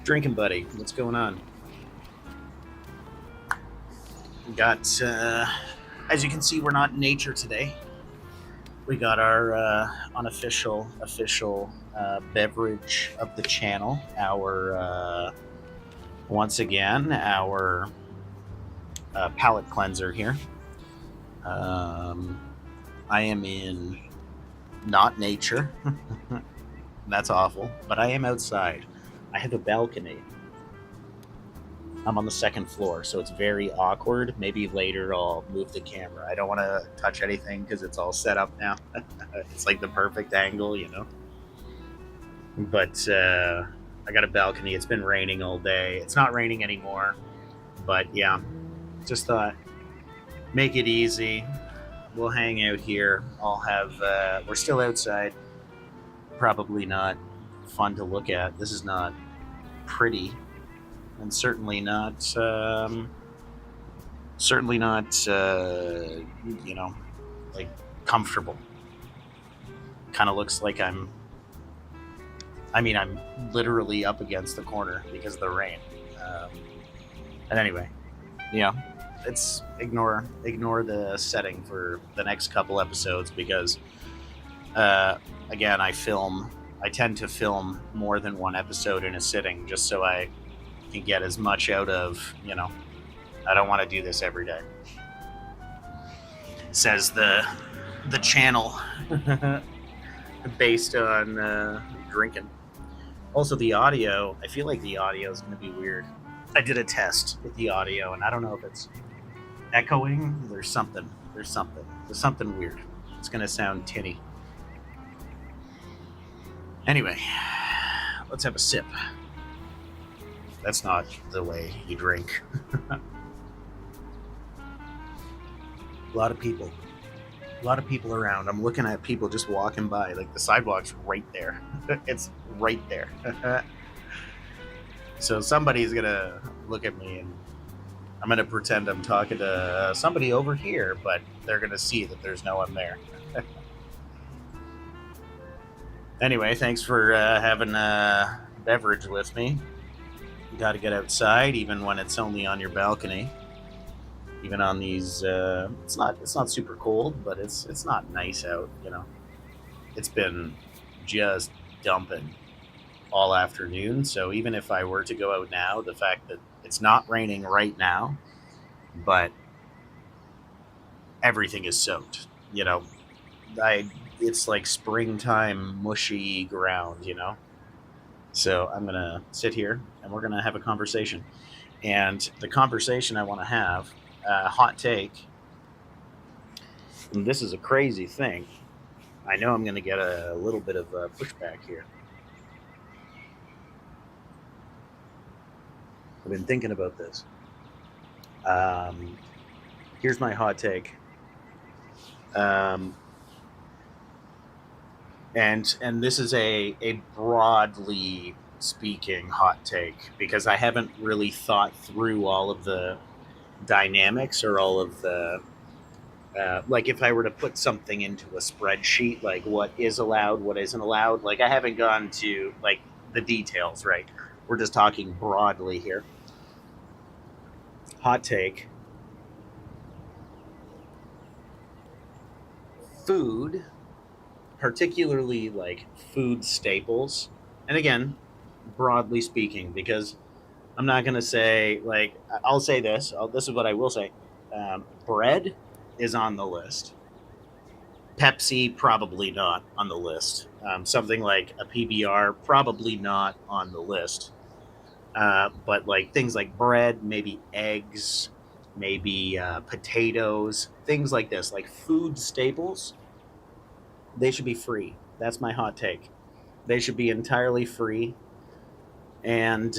Drinking buddy, what's going on? Got, as you can see, we're not in nature today. We got our unofficial official beverage of the channel. Our once again our palate cleanser here. Um, I am in not nature. That's awful, but I am outside. I have a balcony. I'm on the second floor, so it's very awkward. Maybe later I'll move the camera. I don't want to touch anything because it's all set up now. It's like the perfect angle. But I got a balcony. It's been raining all day. It's not raining anymore, but yeah, just thought make it easy. We'll hang out here. I'll have. We're still outside. Probably not fun to look at. This is not pretty, and certainly not like comfortable. Kind of looks like I'm literally up against the corner because of the rain. um, and anyway, yeah, it's ignore the setting for the next couple episodes because again, I tend to film more than one episode in a sitting just so I can get as much out of. I don't want to do this every day, says the channel based on drinking. Also, the audio, I feel like the audio is going to be weird. I did a test with the audio, and I don't know if it's echoing. There's something weird. It's going to sound tinny. Anyway, let's have a sip. That's not the way you drink. A lot of people. A lot of people around. I'm looking at people just walking by. Like the sidewalk's right there. It's right there. So somebody's going to look at me and I'm going to pretend I'm talking to somebody over here, but they're going to see that there's no one there. Anyway, thanks for having a beverage with me. You got to get outside, even when it's only on your balcony. Even on these, it's not super cold, but it's not nice out. It's been just dumping all afternoon. So even if I were to go out now, the fact that it's not raining right now, but everything is soaked. It's like springtime mushy ground. So I'm gonna sit here and we're gonna have a conversation. And the conversation I want to have, hot take. And this is a crazy thing. I know I'm gonna get a little bit of pushback here. I've been thinking about this. Here's my hot take. Um, and this is a broadly speaking hot take because I haven't really thought through all of the dynamics or all of the like if I were to put something into a spreadsheet, like what is allowed, what isn't allowed. Like I haven't gone to like the details, right? We're just talking broadly here. Hot take. Food, particularly like food staples, and again, broadly speaking, because I'm not going to say, like, I'll say this. This is what I will say. Bread is on the list. Pepsi, probably not on the list. Something like a PBR, probably not on the list. But like things like bread, maybe eggs, maybe potatoes, things like this, like food staples, they should be free. That's my hot take. They should be entirely free. And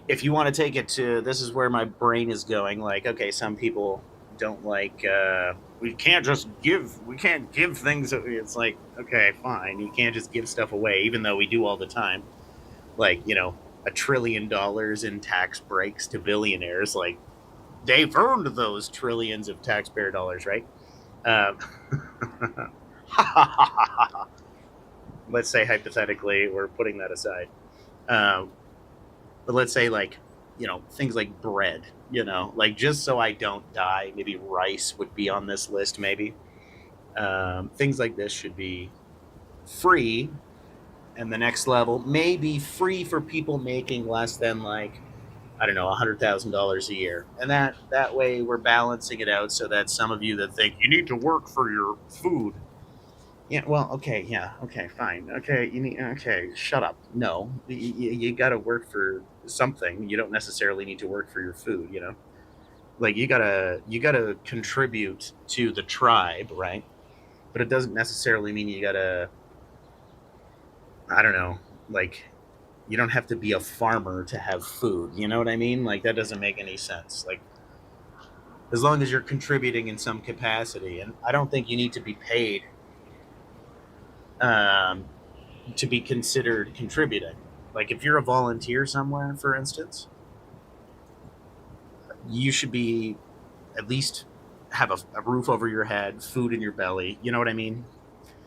if you want to take it to, this is where my brain is going. Like, okay, some people don't like. We can't give things. It's like, okay, fine. You can't just give stuff away, even though we do all the time. Like, $1 trillion in tax breaks to billionaires. Like, they've earned those trillions of taxpayer dollars, right? Um, Let's say hypothetically, we're putting that aside. Uh, but let's say like things like bread. Like just so I don't die, maybe rice would be on this list. Maybe things like this should be free, and the next level maybe free for people making less than like I don't know $100,000 a year, and that way we're balancing it out so that some of you that think you need to work for your food. Yeah, well, okay, yeah, okay, fine, okay, okay, shut up. No, you got to work for something. You don't necessarily need to work for your food. Like you gotta contribute to the tribe, right? But it doesn't necessarily mean you gotta, I don't know, like you don't have to be a farmer to have food. You know what I mean? Like that doesn't make any sense. Like as long as you're contributing in some capacity, and I don't think you need to be paid um, to be considered contributing. Like if you're a volunteer somewhere, for instance, you should be at least have a roof over your head, food in your belly. You know what I mean?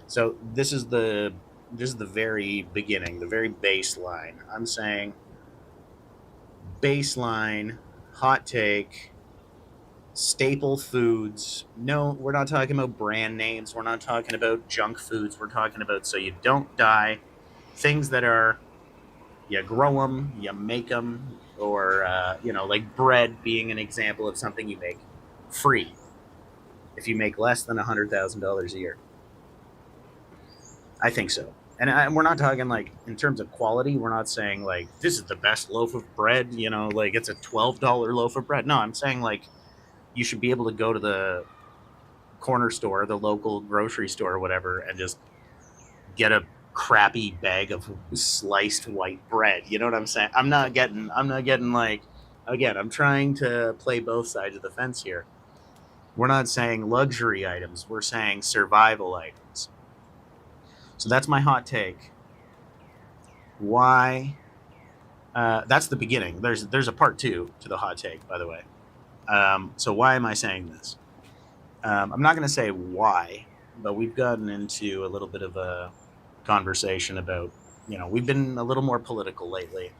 So this is the very beginning, the very baseline. I'm saying baseline, hot take, staple foods. No, we're not talking about brand names. We're not talking about junk foods. We're talking about so you don't die. Things that are you grow them, you make them, or like bread being an example of something you make free if you make less than $100,000 a year. I think so. And we're not talking like in terms of quality. We're not saying like this is the best loaf of bread. Like it's a $12 loaf of bread. No, I'm saying like you should be able to go to the corner store, the local grocery store, or whatever, and just get a crappy bag of sliced white bread. You know what I'm saying? I'm not getting like again, I'm trying to play both sides of the fence here. We're not saying luxury items, we're saying survival items. So that's my hot take. Why that's the beginning. There's a part two to the hot take, by the way. So why am I saying this? I'm not going to say why, but we've gotten into a little bit of a conversation about, we've been a little more political lately.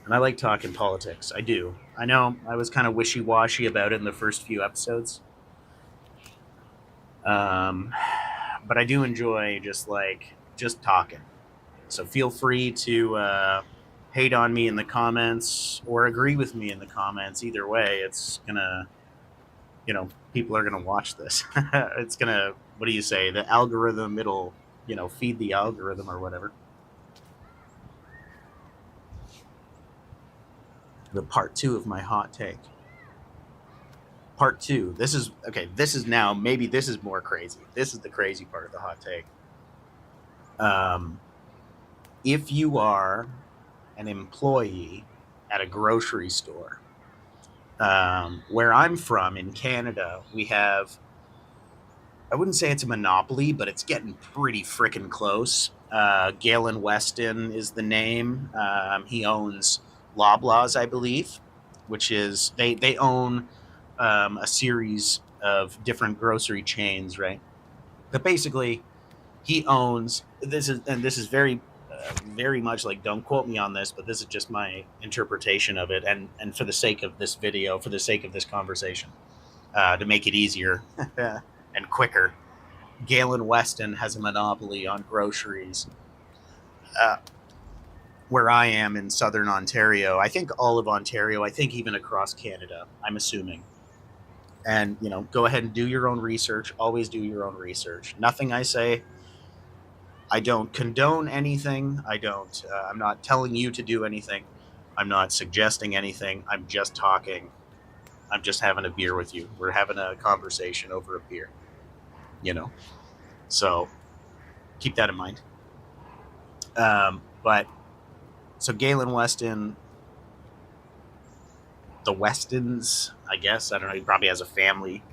And I like talking politics. I do. I know I was kind of wishy washy about it in the first few episodes. Um, but I do enjoy just talking. So feel free to hate on me in the comments or agree with me in the comments. Either way, it's gonna, people are gonna watch this. It's gonna, what do you say? The algorithm, it'll, feed the algorithm or whatever. The part two of my hot take. Part two. This is okay. This is now maybe this is more crazy. This is the crazy part of the hot take. Um, if you are an employee at a grocery store, where I'm from in Canada, we have, I wouldn't say it's a monopoly, but it's getting pretty freaking close. Galen Weston is the name. He owns Loblaws, I believe, which is they own a series of different grocery chains, right? But basically, he owns this is and this is very much like don't quote me on this, but this is just my interpretation of it, and for the sake of this video, for the sake of this conversation, to make it easier and quicker, Galen Weston has a monopoly on groceries. Uh, where I am in southern Ontario, I think all of Ontario, I think even across Canada, I'm assuming. And go ahead and do your own research. Always do your own research. Nothing I say, I don't condone anything. I'm not telling you to do anything. I'm not suggesting anything. I'm just talking. I'm just having a beer with you. We're having a conversation over a beer, you know. So keep that in mind. But so Galen Weston, the Westons, I guess, I don't know. He probably has a family.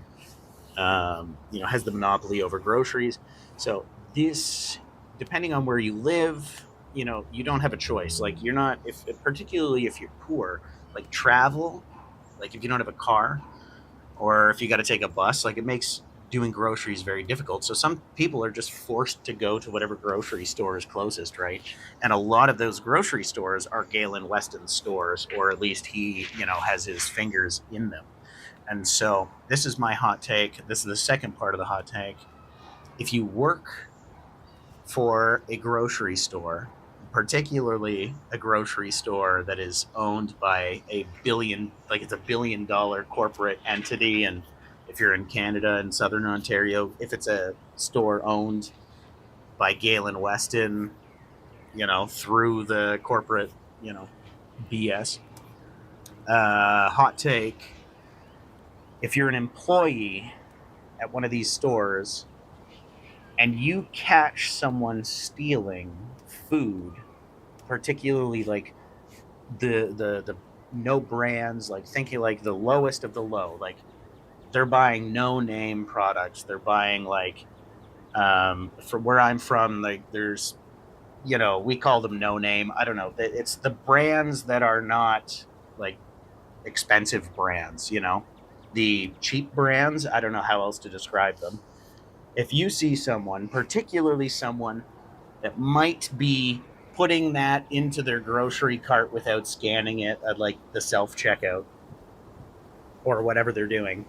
Has the monopoly over groceries. So this, depending on where you live, you don't have a choice. Like you're not, if particularly if you're poor, like travel, like if you don't have a car or if you got to take a bus, like it makes doing groceries very difficult. So some people are just forced to go to whatever grocery store is closest, right? And a lot of those grocery stores are Galen Weston stores, or at least he, has his fingers in them. And so this is my hot take. This is the second part of the hot take. If you work for a grocery store, particularly a grocery store that is owned by like it's $1 billion corporate entity. And if you're in Canada and Southern Ontario, if it's a store owned by Galen Weston, through the corporate, BS. Hot take. If you're an employee at one of these stores and you catch someone stealing food, particularly like the no brands, like thinking like the lowest of the low, like they're buying no name products, they're buying like from where I'm from, like there's, we call them no name, I don't know, it's the brands that are not like expensive brands, the cheap brands, I don't know how else to describe them. If you see someone, particularly someone that might be putting that into their grocery cart without scanning it at like the self checkout or whatever they're doing.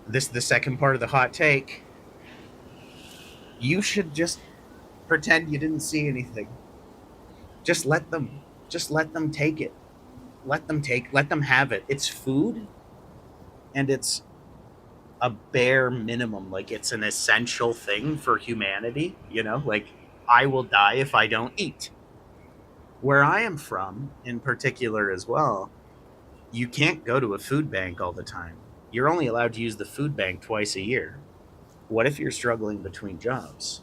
This is the second part of the hot take. You should just pretend you didn't see anything. Just let them take it. Let them have it. It's food and it's a bare minimum. Like it's an essential thing for humanity, like I will die if I don't eat. Where I am from, in particular as well, you can't go to a food bank all the time. You're only allowed to use the food bank twice a year. What if you're struggling between jobs?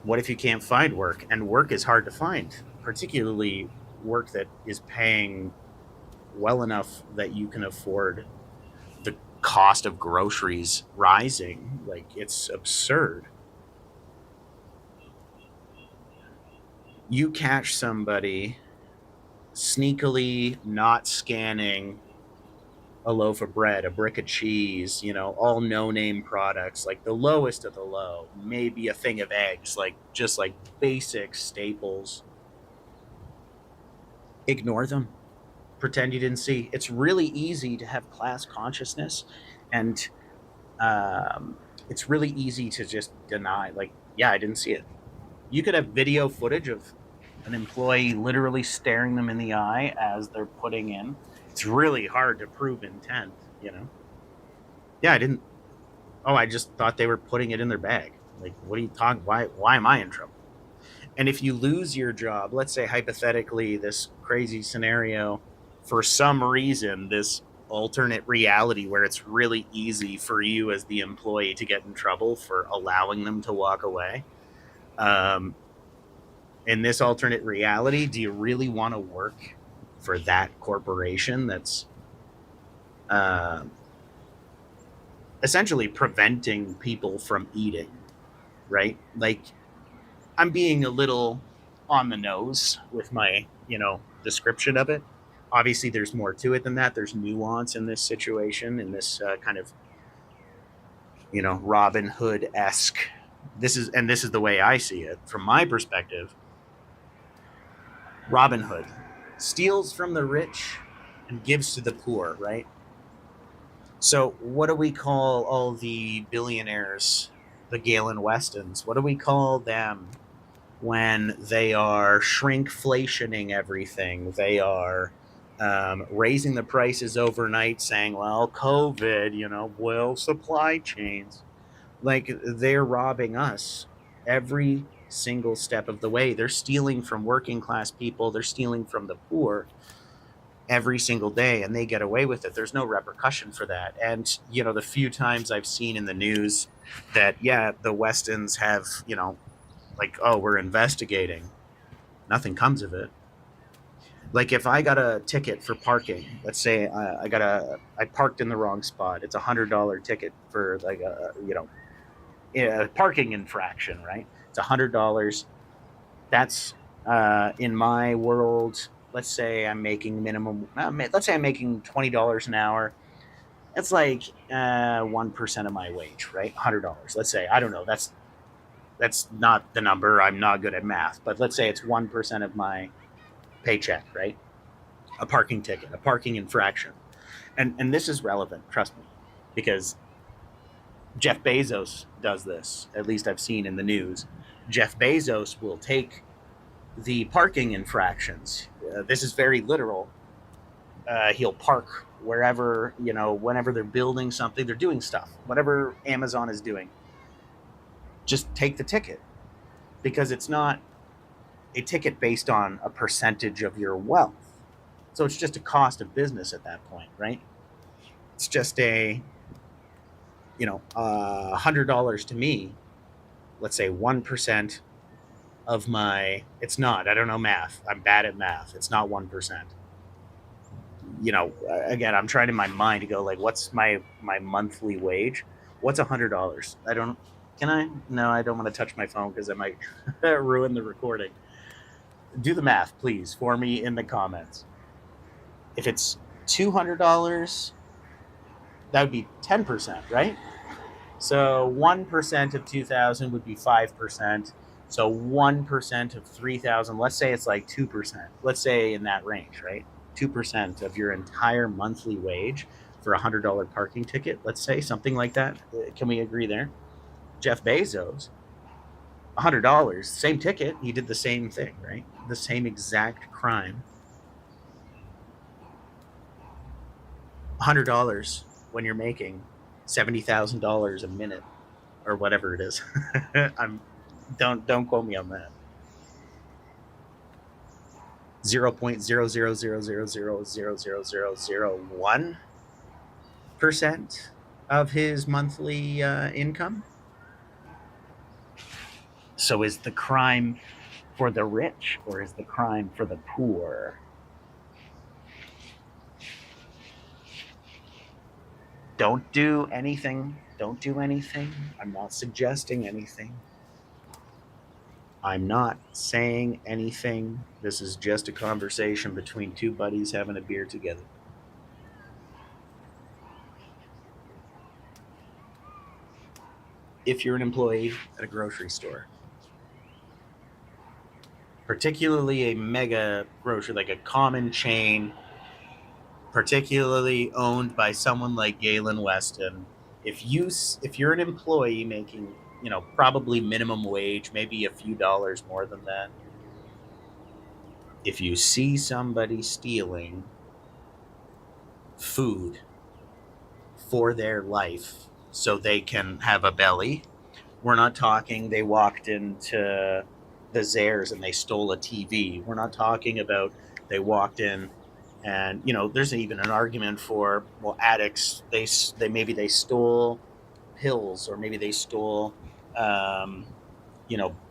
What if you can't find work? And work is hard to find, particularly work that is paying well enough that you can afford the cost of groceries rising. Like, it's absurd. You catch somebody sneakily not scanning a loaf of bread, a brick of cheese, all no name products, like the lowest of the low, maybe a thing of eggs, like just like basic staples. Ignore them. Pretend you didn't see. It's really easy to have class consciousness, and it's really easy to just deny, like, yeah, I didn't see it. You could have video footage of an employee literally staring them in the eye as they're putting in. It's really hard to prove intent. Yeah, I didn't. Oh, I just thought they were putting it in their bag. Like, what are you talking? Why am I in trouble? And if you lose your job, let's say hypothetically, this crazy scenario, for some reason, this alternate reality where it's really easy for you as the employee to get in trouble for allowing them to walk away. Um, in this alternate reality, do you really want to work for that corporation that's uh, essentially preventing people from eating, right? Like, I'm being a little on the nose with my, description of it. Obviously, there's more to it than that. There's nuance in this situation, in this kind of, Robin Hood esque. This is the way I see it from my perspective. Robin Hood steals from the rich and gives to the poor, right? So, what do we call all the billionaires, the Galen Westons? What do we call them when they are shrinkflationing everything? They are raising the prices overnight, saying, well, COVID, well, supply chains. Like, they're robbing us every single step of the way. They're stealing from working class people, they're stealing from the poor every single day, and they get away with it. There's no repercussion for that. And, the few times I've seen in the news that, yeah, the Westons have, like, oh, we're investigating, nothing comes of it. Like, if I got a ticket for parking, let's say I parked in the wrong spot, it's $100 ticket for like a parking infraction, right? It's $100. That's in my world. Let's say I'm making minimum. Let's say I'm making $20 an hour. It's like 1% of my wage, right? $100. Let's say, I don't know. That's not the number. I'm not good at math, but let's say it's 1% of my paycheck, right? A parking ticket, a parking infraction. And this is relevant, trust me, because Jeff Bezos does this. At least I've seen in the news. Jeff Bezos will take the parking infractions. This is very literal. He'll park wherever, whenever they're building something, they're doing stuff, whatever Amazon is doing. Just take the ticket, because it's not a ticket based on a percentage of your wealth. So it's just a cost of business at that point, right? It's just $100 to me. Let's say 1% of my. It's not. I don't know math. I'm bad at math. It's not 1%. Again, I'm trying in my mind to go like, what's my monthly wage? What's $100? I don't. Can I? No, I don't want to touch my phone because I might ruin the recording. Do the math, please, for me in the comments. If it's $200, that would be 10%, right? So 1% of 2,000 would be 5%. So 1% of 3,000, let's say it's like 2%. Let's say in that range, right? 2% of your entire monthly wage for a $100 parking ticket, let's say something like that. Can we agree there? Jeff Bezos, $100, same ticket, he did the same thing, right? The same exact crime. $100 when you're making $70,000 a minute or whatever it is. I'm don't quote me on that. 0.0000000001% of his monthly income. So is the crime for the rich or is the crime for the poor? Don't do anything. Don't do anything. I'm not suggesting anything. I'm not saying anything. This is just a conversation between two buddies having a beer together. If you're an employee at a grocery store, particularly a mega grocery, like a common chain, particularly owned by someone like Galen Weston, if you're an employee making, probably minimum wage, maybe a few dollars more than that, if you see somebody stealing food for their life so they can have a belly, we're not talking they walked into the Zares and they stole a TV. We're not talking about they walked in and there's even an argument for, well, addicts, they maybe they stole pills, or maybe they stole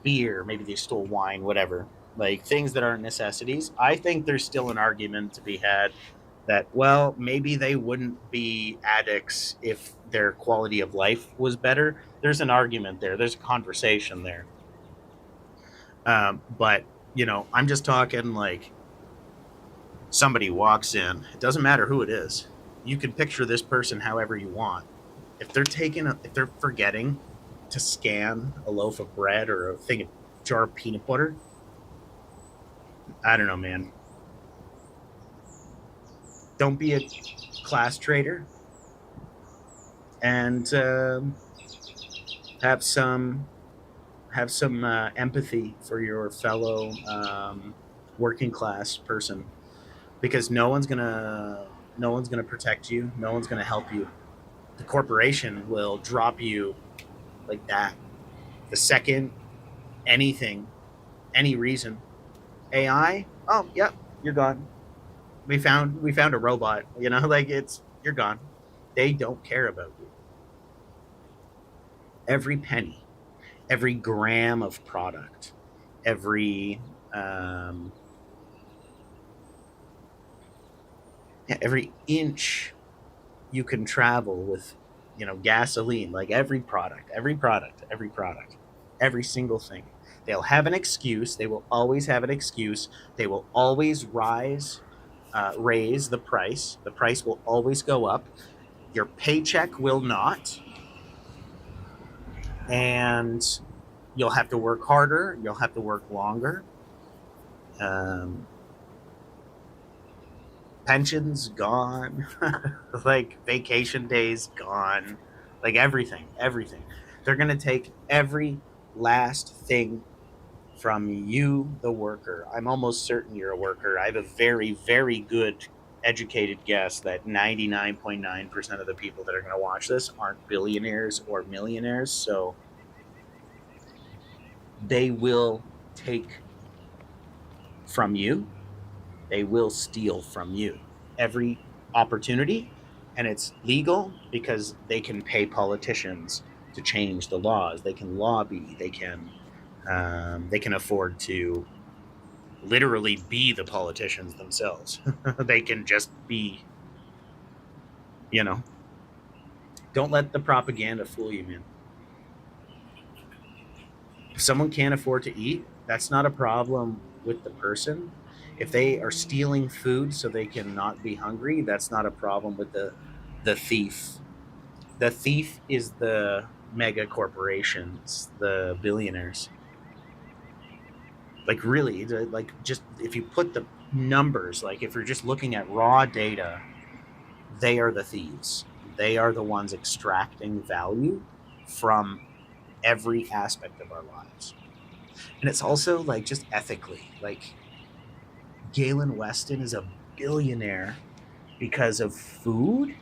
beer, maybe they stole wine, whatever, like things that aren't necessities. I think there's still an argument to be had that, well, maybe they wouldn't be addicts if their quality of life was better. There's an argument there. There's a conversation there. But, I'm just talking like somebody walks in. It doesn't matter who it is. You can picture this person however you want. If they're forgetting to scan a loaf of bread or a jar of peanut butter, I don't know, man. Don't be a class trader, and have some empathy for your fellow working class person, because no one's gonna protect you. No one's gonna help you. The corporation will drop you like that the second anything, any reason. AI, oh yep, you're gone. We found a robot. Like you're gone. They don't care about you. Every penny, every gram of product, every every inch you can travel with, gasoline, like every single thing. They'll have an excuse. They will always have an excuse. They will always raise the price. The price will always go up. Your paycheck will not, and you'll have to work harder. You'll have to work longer. Um, Pensions gone, like vacation days gone, like everything. They're gonna take every last thing from you, the worker. I'm almost certain you're a worker. I have a very, very good educated guess that 99.9% of the people that are going to watch this aren't billionaires or millionaires. So they will take from you, they will steal from you every opportunity. And it's legal because they can pay politicians to change the laws. They can lobby. They can afford to literally be the politicians themselves. They can just be, you know, don't let the propaganda fool you, man. If someone can't afford to eat, that's not a problem with the person. If they are stealing food so they can not be hungry, that's not a problem with the thief. The thief is the mega corporations, the billionaires. Like really, like just if you put the numbers, like if you're just looking at raw data, they are the thieves. They are the ones extracting value from every aspect of our lives. And it's also like just ethically, like Galen Weston is a billionaire because of food.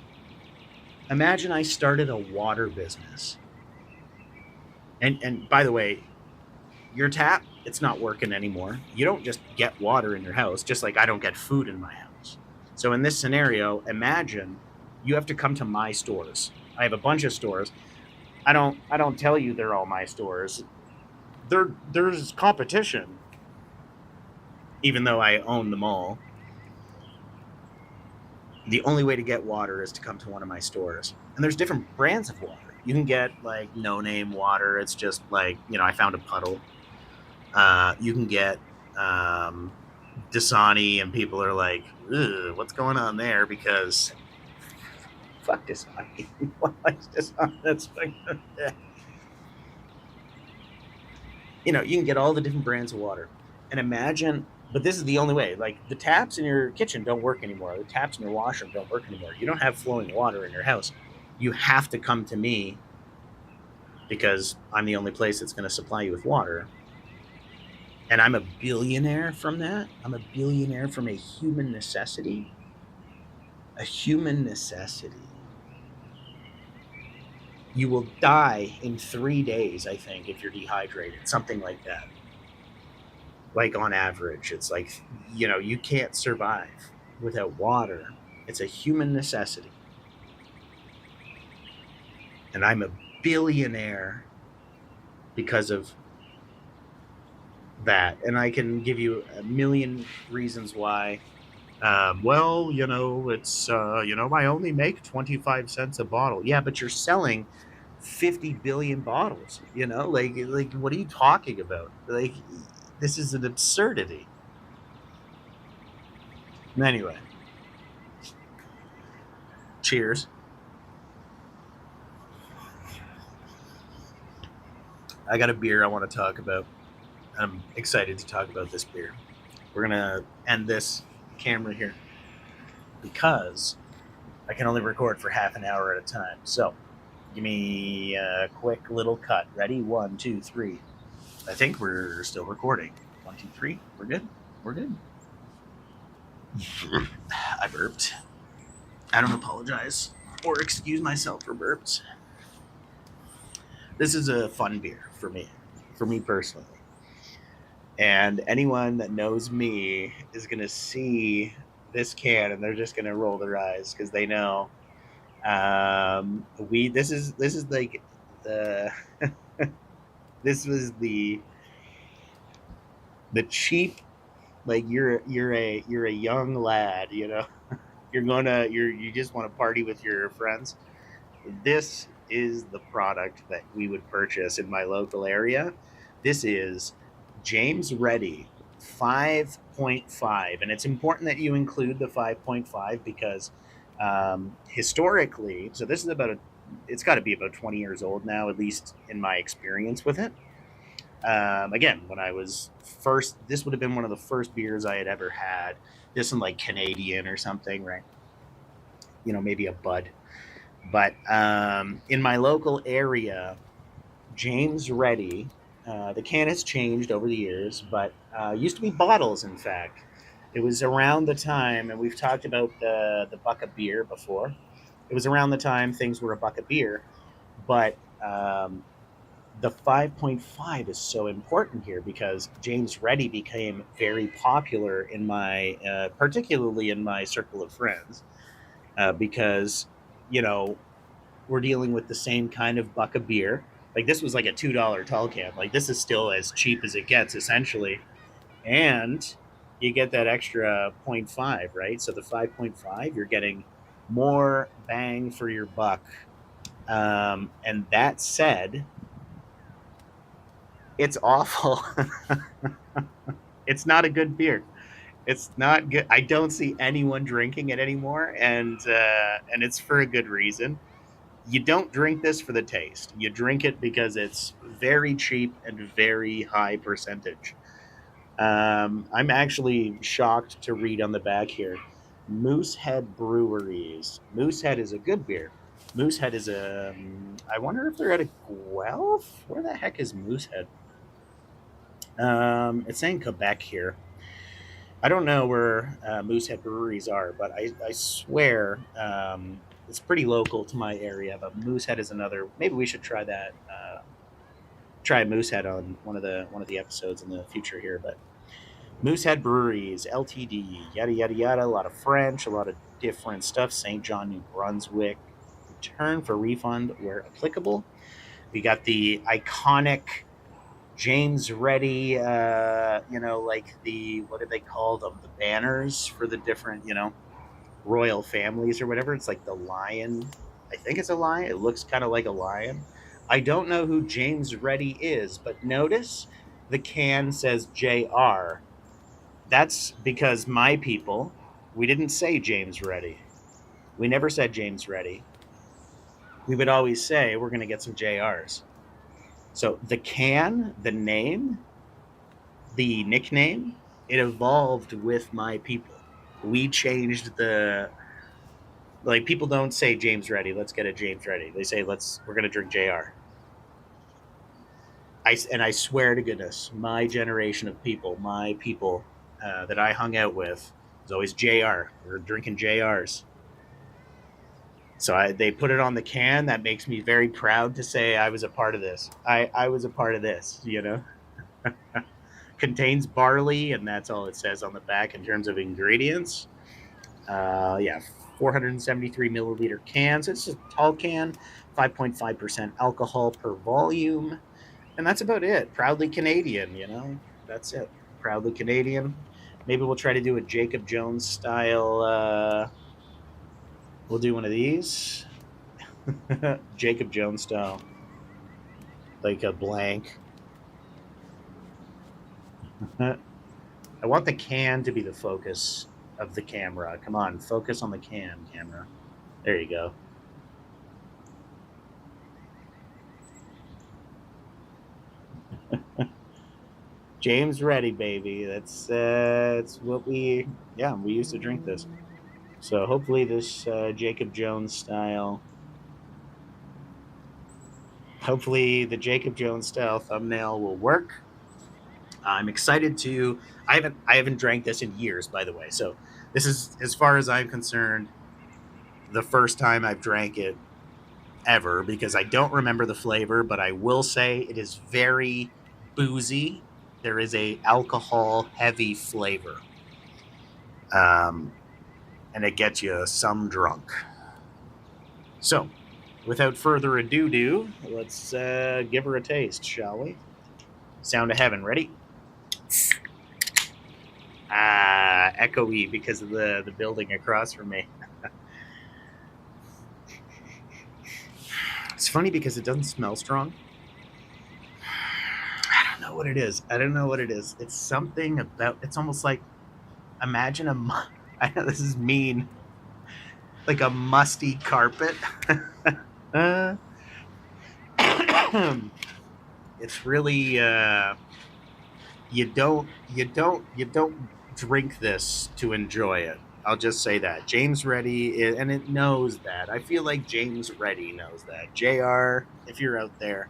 Imagine I started a water business. And by the way, your tap, it's not working anymore. You don't just get water in your house, just like I don't get food in my house. So in this scenario, imagine you have to come to my stores. I have a bunch of stores. I don't tell you they're all my stores. There's competition, even though I own them all. The only way to get water is to come to one of my stores. And there's different brands of water. You can get like no name water. It's just like, I found a puddle. You can get Dasani, and people are like, ugh, what's going on there? Because fuck Dasani. What is Dasani? That's like, you can get all the different brands of water. And imagine, but this is the only way. Like the taps in your kitchen don't work anymore. The taps in your washroom don't work anymore. You don't have flowing water in your house. You have to come to me because I'm the only place that's going to supply you with water. And I'm a billionaire from that. I'm a billionaire from a human necessity. A human necessity. You will die in 3 days, I think, if you're dehydrated, something like that. Like on average, it's like, you can't survive without water. It's a human necessity. And I'm a billionaire because of that. And I can give you a million reasons why. Well, it's, I only make 25 cents a bottle. Yeah, but you're selling 50 billion bottles, like what are you talking about? Like, this is an absurdity. Anyway, cheers. I got a beer I want to talk about. I'm excited to talk about this beer. We're going to end this camera here because I can only record for half an hour at a time. So give me a quick little cut. Ready? 1, 2, 3. I think we're still recording. 1, 2, 3. We're good. We're good. I burped. I don't apologize or excuse myself for burps. This is a fun beer for me personally. And anyone that knows me is going to see this can and they're just going to roll their eyes because they know this is like the this was the cheap, like you're a young lad, you just want to party with your friends. This is the product that we would purchase in my local area. This is James Ready 5.5. And it's important that you include the 5.5 because Historically, so this is it's got to be about 20 years old now, at least in my experience with it. Again, when I was first, this would have been one of the first beers I had ever had. This in like Canadian or something, right? Maybe a Bud. But in my local area, James Ready, the can has changed over the years, but used to be bottles, in fact. It was around the time, and we've talked about the buck of beer before. It was around the time things were a buck of beer, but the 5.5 is so important here because James Ready became very popular in particularly in my circle of friends, because, you know, we're dealing with the same kind of buck of beer. Like this was like a $2 tall can. Like this is still as cheap as it gets, essentially. And you get that extra point 0.5, right? So the 5.5, you're getting more bang for your buck. And that said, it's awful. It's not a good beer. It's not good. I don't see anyone drinking it anymore, and it's for a good reason. You don't drink this for the taste. You drink it because it's very cheap and very high percentage. I'm actually shocked to read on the back here, Moosehead Breweries. Moosehead is a good beer. Moosehead is a. I wonder if they're out of Guelph. Where the heck is Moosehead? It's saying Quebec here. I don't know where Moosehead breweries are, but I swear it's pretty local to my area. But Moosehead is another. Maybe we should try that. Try Moosehead on one of the episodes in the future here. But Moosehead Breweries Ltd. Yada yada yada. A lot of French, a lot of different stuff. St. John, New Brunswick. Return for refund where applicable. We got the iconic James Ready, like what do they call them? The banners for the different, royal families or whatever. It's like the lion. I think it's a lion. It looks kind of like a lion. I don't know who James Ready is, but notice the can says JR. That's because my people, we didn't say James Ready. We never said James Ready. We would always say we're going to get some JRs. So the can, the name, the nickname, it evolved with my people. We changed like people don't say James Ready, let's get a James Ready. They say we're gonna drink JR. I swear to goodness, my generation of people, my people that I hung out with, was always JR. We're drinking JRs. So they put it on the can. That makes me very proud to say I was a part of this. I was a part of this. Contains barley, and that's all it says on the back in terms of ingredients. Yeah, 473 milliliter cans. It's just a tall can, 5.5% alcohol per volume, and that's about it. Proudly Canadian, that's it. Proudly Canadian. Maybe we'll try to do a Jacob Jones style. We'll do one of these, Jacob Jones style, like a blank. I want the can to be the focus of the camera. Come on, focus on the camera. There you go. James Ready, baby. That's what we used to drink this. So hopefully this Jacob Jones style. Hopefully the Jacob Jones style thumbnail will work. I'm excited to. I haven't drank this in years, by the way. So this is, as far as I'm concerned, the first time I've drank it ever because I don't remember the flavor, but I will say it is very boozy. There is a alcohol heavy flavor, um, and it gets you some drunk. So, without further ado, let's give her a taste, shall we? Sound of heaven, ready? Echoey because of the building across from me. It's funny because it doesn't smell strong. I don't know what it is. It's something about. It's almost like, imagine I know this is mean. like a musty carpet. uh, it's really you don't drink this to enjoy it. I'll just say that James Reddy and it knows that. I feel like James Reddy knows that. JR, if you're out there,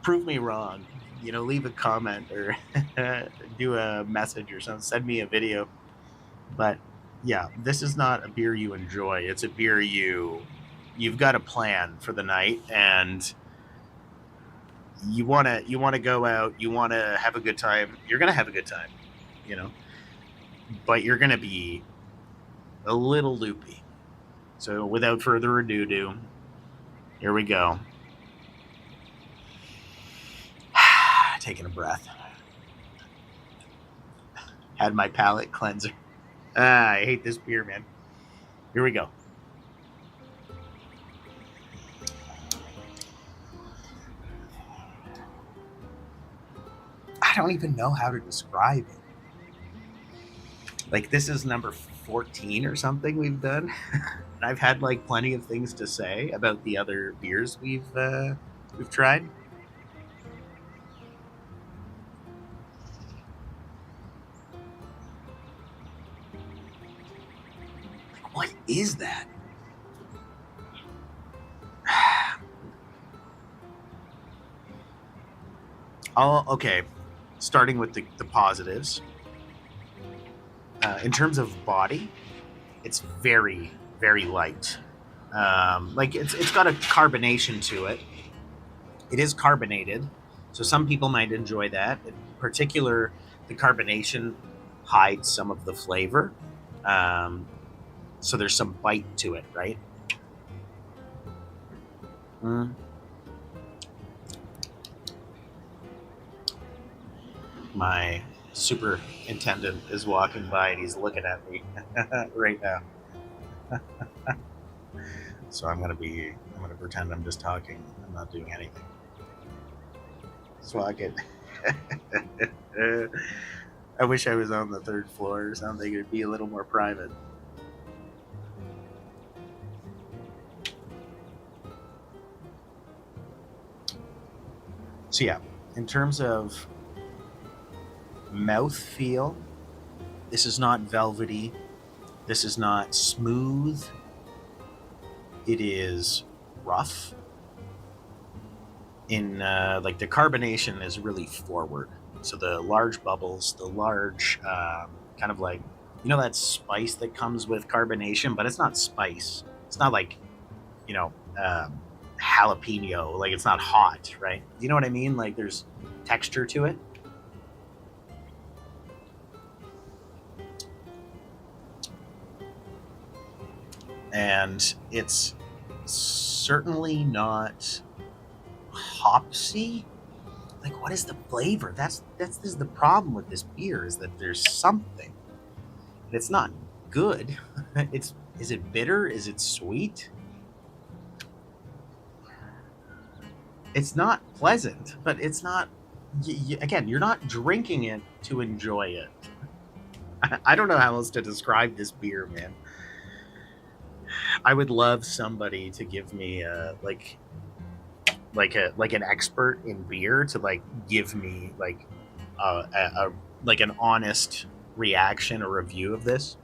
prove me wrong. Leave a comment or do a message or something. Send me a video. But yeah, this is not a beer you enjoy. It's a beer you've got a plan for the night, and you want to go out, you want to have a good time. You're gonna have a good time, you know, but you're gonna be a little loopy. So without further ado, here we go. Taking a breath. Had my palate cleanser. I hate this beer, man. Here we go. I don't even know how to describe it. Like, this is number 14 or something we've done. And I've had like plenty of things to say about the other beers we've tried. What is that? Okay. Starting with the positives. In terms of body, it's very, very light. Like it's got a carbonation to it. It is carbonated, so some people might enjoy that. In particular, the carbonation hides some of the flavor, um, so there's some bite to it, right? Mm. My superintendent is walking by and he's looking at me right now. So I'm gonna pretend I'm just talking. I'm not doing anything. So I get. I wish I was on the third floor or something. It'd be a little more private. So yeah, in terms of mouth feel, this is not velvety. This is not smooth. It is rough. In like the carbonation is really forward. So the large bubbles, the large kind of like that spice that comes with carbonation, but it's not spice. It's not like you know jalapeno. Like it's not hot, right? You know what I mean? Like there's texture to it. And it's certainly not hopsy. Like, what is the flavor? That's this is the problem with this beer is that there's something, and it's not good. It's is it bitter? Is it sweet? It's not pleasant, but it's not. Again, you're not drinking it to enjoy it. I don't know how else to describe this beer, man. I would love somebody to give me like an expert in beer to like give me like like an honest reaction or review of this.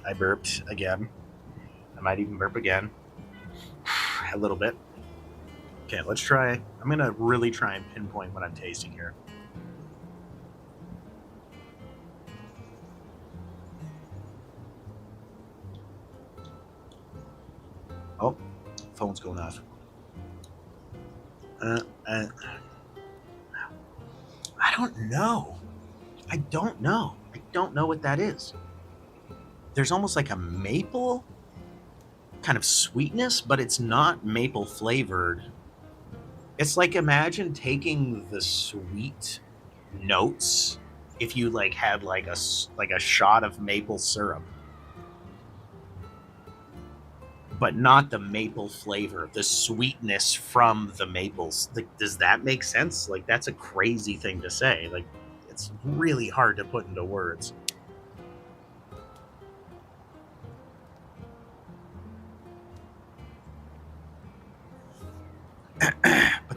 I burped again. I might even burp again. A little bit. Okay, let's try. I'm gonna really try and pinpoint what I'm tasting here. Oh, phone's going off. Uh, uh, I don't know. I don't know. I don't know what that is. There's almost like a maple kind of sweetness, but it's not maple flavored. It's like imagine taking the sweet notes if you like had like a shot of maple syrup, but not the maple flavor, the sweetness from the maples. Like, does that make sense? Like, that's a crazy thing to say. Like, it's really hard to put into words.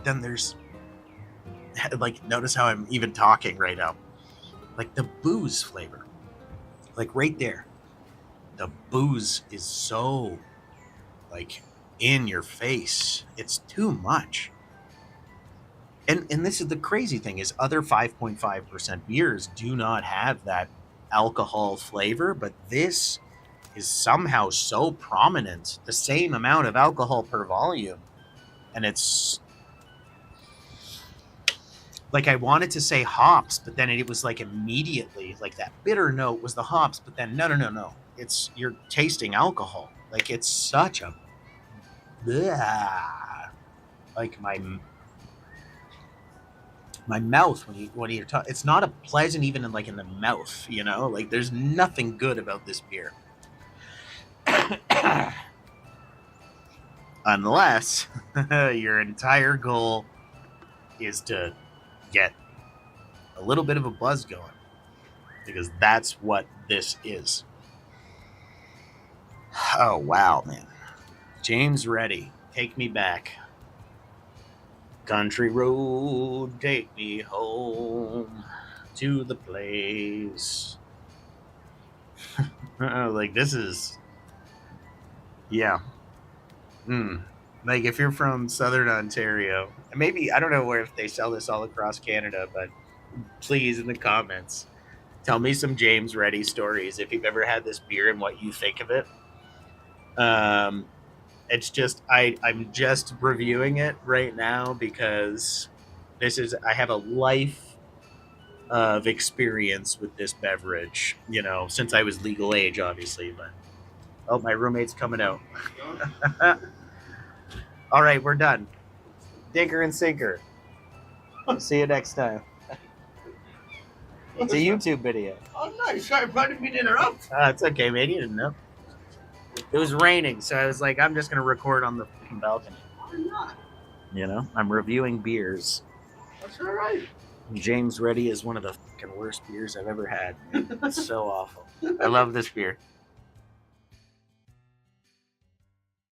then there's like, notice how I'm even talking right now. Like the booze flavor, like right there, the booze is so like in your face. It's too much. And this is the crazy thing is other 5.5% beers do not have that alcohol flavor, but this is somehow so prominent, the same amount of alcohol per volume. And it's like I wanted to say hops, but then it was like immediately like that bitter note was the hops, but then no. It's you're tasting alcohol. Like it's such a bleh. Like my mouth when you're talking, it's not a pleasant even in like in the mouth, you know. Like there's nothing good about this beer, unless your entire goal is to get a little bit of a buzz going, because that's what this is. Oh wow, man! James Reddy, take me back. Country road, take me home to the place. Like this is, yeah. Like if you're from Southern Ontario, and maybe I don't know where if they sell this all across Canada, but please in the comments tell me some James Reddy stories if you've ever had this beer and what you think of it. Um, it's just I'm just reviewing it right now because this is I have a life of experience with this beverage, you know, since I was legal age, obviously. But oh, my roommate's coming out. All right, we're done. Digger and sinker. See you next time. It's a YouTube video. Oh, nice. Sorry, I didn't mean to interrupt. It's okay, man. You didn't know. It was raining, so I was like, I'm just going to record on the balcony. Why not? You know, I'm reviewing beers. That's all right. James Reddy is one of the fucking worst beers I've ever had. It's so awful. I love this beer.